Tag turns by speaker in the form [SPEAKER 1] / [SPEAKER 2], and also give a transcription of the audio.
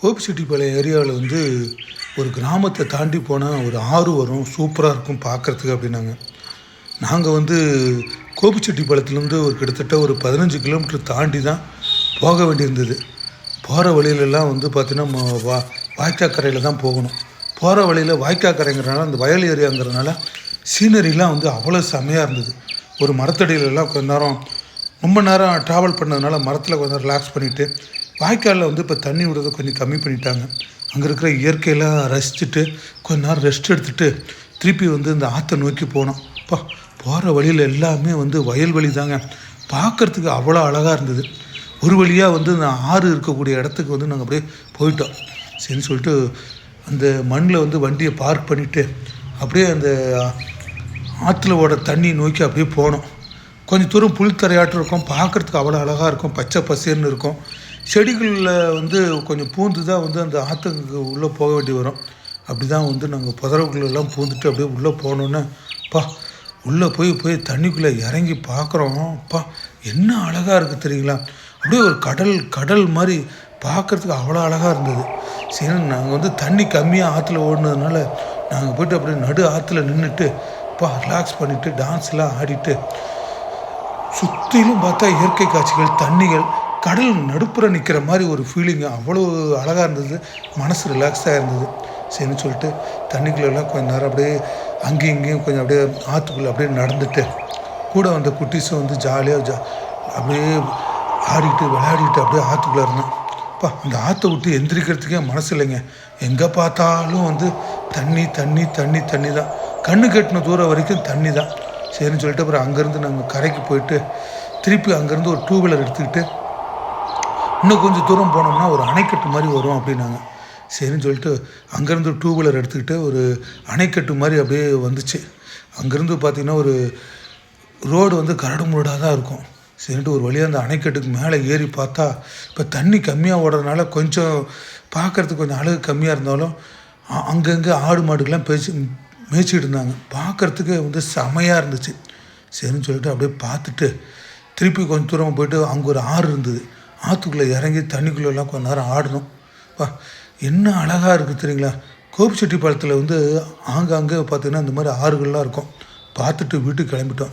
[SPEAKER 1] கோபிச்செட்டிப்பாளையம் ஏரியாவில் வந்து ஒரு கிராமத்தை தாண்டி போனால் ஒரு ஆறு வரும், சூப்பராக இருக்கும் பார்க்குறதுக்கு அப்படின்னாங்க. நாங்கள் வந்து கோபிச்செட்டிப்பாளையத்துலேருந்து ஒரு கிட்டத்தட்ட ஒரு 15 கிலோமீட்டர் தாண்டி தான் போக வேண்டியிருந்தது. போகிற வழியிலலாம் வந்து பார்த்திங்கன்னா வாய்க்காக்கரையில் தான் போகணும். போகிற வழியில் வாய்க்காக்கரைங்கிறனால அந்த வயல் ஏரியாங்கிறதுனால சீனரிலாம் வந்து அவ்வளோ செம்மையாக இருந்தது. ஒரு மரத்தடியிலலாம் ரொம்ப நேரம் ட்ராவல் பண்ணதுனால மரத்தில் கொஞ்சம் ரிலாக்ஸ் பண்ணிவிட்டு வாய்க்காலில் வந்து இப்போ தண்ணி விடுறதை கொஞ்சம் கம்மி பண்ணிட்டாங்க. அங்கே இருக்கிற இயற்கையெல்லாம் ரசிச்சுட்டு கொஞ்ச நேரம் ரெஸ்ட் எடுத்துகிட்டு திருப்பி வந்து இந்த ஆற்றை நோக்கி போனோம். போகிற வழியில் எல்லாமே வந்து வயல்வெளி தாங்க. பார்க்குறதுக்கு அவ்வளோ அழகாக இருந்தது. ஒரு வழியாக வந்து இந்த ஆறு இருக்கக்கூடிய இடத்துக்கு வந்து நாங்கள் அப்படியே போயிட்டோம். சரின்னு சொல்லிட்டு அந்த மண்ணில் வந்து வண்டியை பார்க் பண்ணிவிட்டு அப்படியே அந்த ஆற்றுல ஓட தண்ணி நோக்கி அப்படியே போனோம். கொஞ்சம் தூரம் புல்தரையாட்டம் இருக்கும், பார்க்குறதுக்கு அவ்வளோ அழகாக இருக்கும், பச்சை பசேர்னு இருக்கும். செடிகளில் வந்து கொஞ்சம் பூந்து தான் வந்து அந்த ஆற்றுக்கு உள்ளே போக வேண்டி வரும். அப்படி தான் வந்து நாங்கள் புதறவுக்குள்ளெல்லாம் பூந்துட்டு அப்படியே உள்ளே போனோன்னே உள்ளே போய் தண்ணிக்குள்ளே இறங்கி பார்க்குறோம். என்ன அழகாக இருக்குது தெரியுங்களா? அப்படியே ஒரு கடல் மாதிரி பார்க்குறதுக்கு அவ்வளோ அழகாக இருந்தது. சரி, நாங்கள் வந்து தண்ணி கம்மியாக ஆற்றுல ஓடினதுனால நாங்கள் போய்ட்டு அப்படியே நடு ஆற்றுல நின்றுட்டு ரிலாக்ஸ் பண்ணிவிட்டு டான்ஸ்லாம் ஆடிட்டு சுற்றிலும் பார்த்தா இயற்கை காட்சிகள், தண்ணிகள், கடல் நடுப்புற நிற்கிற மாதிரி ஒரு ஃபீலிங்கு அவ்வளோ அழகாக இருந்தது. மனசு ரிலாக்ஸாக இருந்தது. சரின்னு சொல்லிட்டு தண்ணிக்குள்ளெல்லாம் கொஞ்சம் நேரம் அப்படியே அங்கேயும் இங்கேயும் கொஞ்சம் அப்படியே ஆற்றுக்குள்ளே அப்படியே நடந்துட்டு கூட வந்த குட்டீஸும் வந்து ஜாலியாக அப்படியே ஆடிட்டு விளையாடிட்டு அப்படியே ஆற்றுக்குள்ளே இருந்தோம். அந்த ஆற்றை விட்டு எந்திரிக்கிறதுக்கே மனசு இல்லைங்க. எங்கே பார்த்தாலும் வந்து தண்ணி தண்ணி தண்ணி தண்ணி தான். கண்ணு கட்டின தூரம் வரைக்கும் தண்ணி தான். சரின்னு சொல்லிட்டு அப்புறம் அங்கேருந்து நாங்கள் கரைக்கு போயிட்டு திருப்பி அங்கேருந்து ஒரு 2 வீலர் எடுத்துக்கிட்டு இன்னும் கொஞ்சம் தூரம் போனோம்னா ஒரு அணைக்கட்டு மாதிரி வரும் அப்படின்னாங்க. சரின்னு சொல்லிட்டு அங்கேருந்து 2 வீலர் எடுத்துக்கிட்டு ஒரு அணைக்கட்டு மாதிரி அப்படியே வந்துச்சு. அங்கேருந்து பார்த்திங்கன்னா ஒரு ரோடு வந்து கரடு முரடாக தான் இருக்கும். சரின்ட்டு ஒரு வழியாக அந்த அணைக்கட்டுக்கு மேலே ஏறி பார்த்தா இப்போ தண்ணி கம்மியாக ஓடுறதுனால கொஞ்சம் பார்க்குறதுக்கு கொஞ்சம் அழகு கம்மியாக இருந்தாலும் அங்கங்கே ஆடு மாடுக்கெல்லாம் மேய்ச்சிட்டு இருந்தாங்க. பார்க்குறதுக்கு வந்து செமையாக இருந்துச்சு. சரின்னு சொல்லிட்டு அப்படியே பார்த்துட்டு திருப்பி கொஞ்சம் தூரம் போய்ட்டு அங்கே ஒரு ஆறு இருந்தது. ஆற்றுக்குள்ளே இறங்கி தண்ணிக்குள்ளெல்லாம் கொஞ்சம் நேரம் ஆடணும். என்ன அழகாக இருக்குது தெரியுங்களா? கோபிச்செட்டிப்பாளையத்தில் வந்து ஆங்காங்கே பார்த்திங்கன்னா இந்த மாதிரி ஆறுகள்லாம் இருக்கும். பார்த்துட்டு வீட்டுக்கு கிளம்பிட்டோம்.